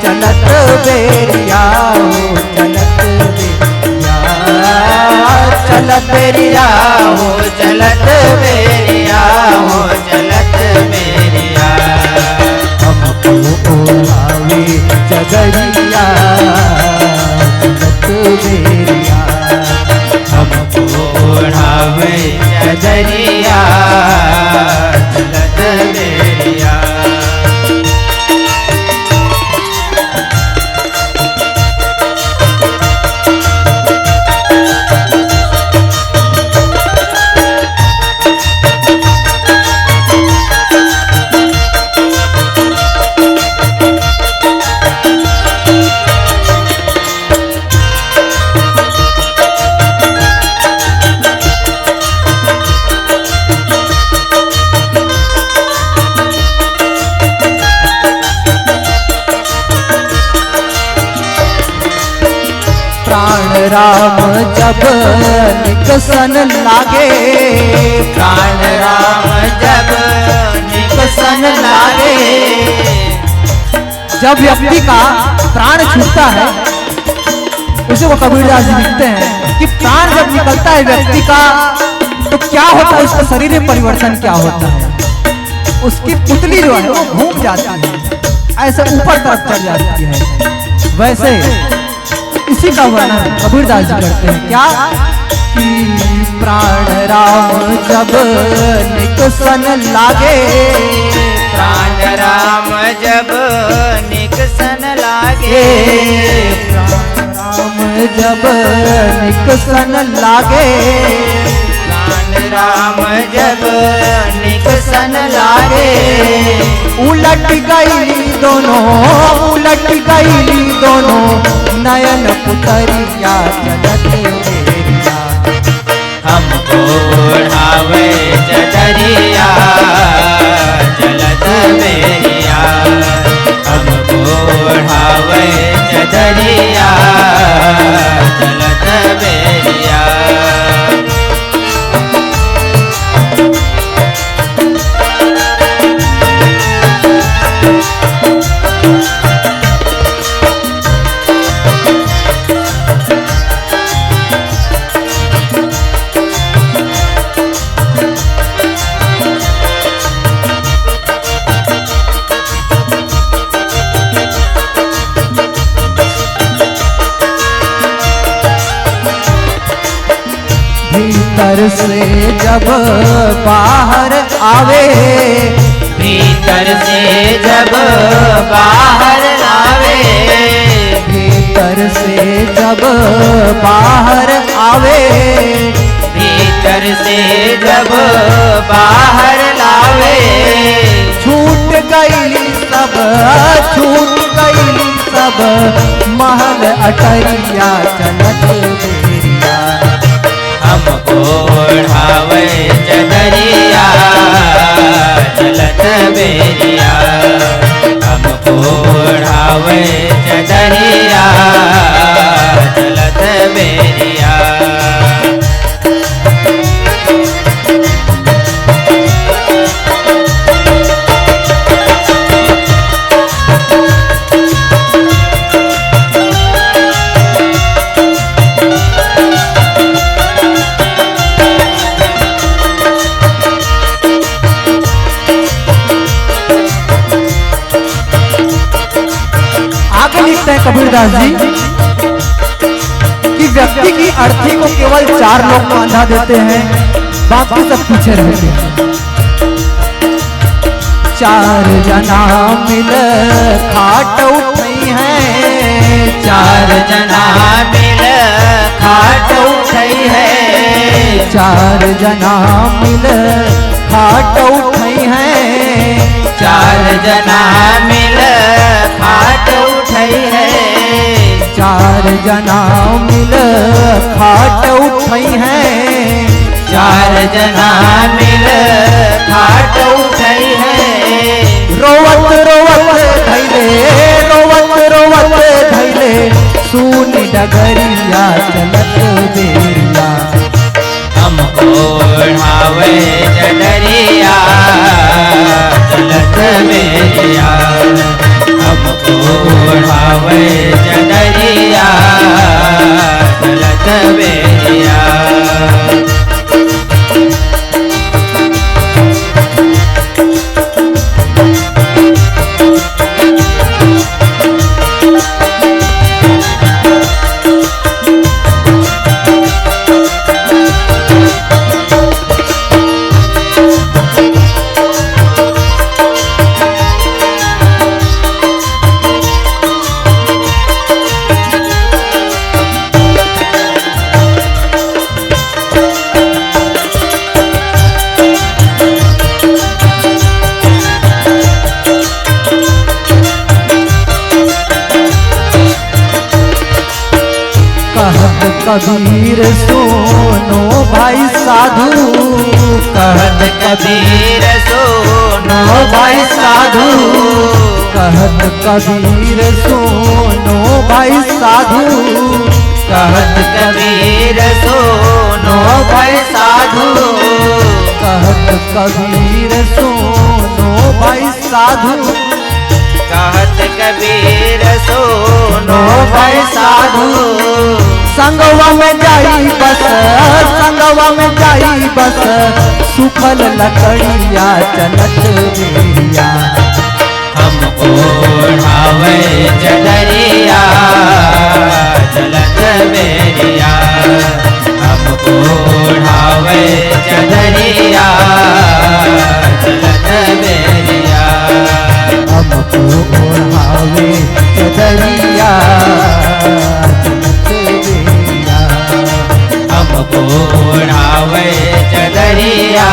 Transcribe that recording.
चलत बेरिया हो चलत बेरिया, चलत बेरिया हो चलत बेरिया हो चलत बेरिया। हमको ओढ़ावे चदरिया चलत बेरिया, हमको ओढ़ावे चदरिया चलत बेरिया। प्राण राम जब निकसन लागे, प्राण राम जब निकसन लागे। जब व्यक्ति का प्राण छूटता है, उसे वो कबीरदास जी लिखते हैं कि प्राण जब निकलता है व्यक्ति का तो क्या होता है, उसका शरीर में परिवर्तन क्या होता है। उसकी पुतली जो है वो घूम जाती है, ऐसे ऊपर तरफ चढ़ जाती है। वैसे इसी का वर्णन कबीरदास जी करते हैं क्या कि प्राण राम जब निकसन लागे, प्राण राम जब निकसन लागे, प्राण राम जब निकसन लागे, प्राण राम जब निकसन लागे। उलट गई दोनों, उलट गई दोनों नयन पुतरिया चलत बेरिया। हमको ओढ़ावे चदरिया चलत बेरिया, हमको ओढ़ावे चदरिया चलत बेरिया। भीतर से जब बाहर आवे, भीतर से जब बाहर आवे, भीतर से जब बाहर आवे, भीतर से जब बाहर लावे। छूट गई सब, छूट गई सब महल अटरिया चलत बेरिया। हमको ओढ़ावे चदरिया चलत बेरिया, हमको ओढ़ावे चदरिया चलत बेरिया। लिखते हैं कबीरदास जी कि व्यक्ति की अर्थी को केवल 4 लोग बांधा देते हैं, बाकी सब पीछे रहते हैं। 4 जना मिल खाट उठई है, 4 जना मिल खाट उठई है, 4 जना मिल खाट उठई है, 4 जना मिल खाट उठई है, 4 जना मिल खाट उठई है, 4 जना मिल खाट उठई है। रोवत रोवत धैले, रोवत रोवत धैले, सुन डगरिया चलत बेरिया। हमको ओढ़ावे चदरिया चलत बेरिया, हमको ओढ़ावे कबीर सुनो भाई साधु, कहत कबीर सुनो भाई साधु, कहत कबीर सुनो भाई साधु, कहत कबीर सुनो भाई साधु, कहत कबीर सुनो भाई साधु, कहत कबीर सुनो भाई साधु। संगवा में जाई बस, संगवा में जाई बस, सुखल लकड़िया चलत बेरिया, हमको ओढ़ावे चदरिया चलत बेरिया, हमको ओढ़ावे चदरिया चलत बेरिया, हमको ओढ़ावे चदरिया चलत बेरिया, हमको ओढ़ावे चदरिया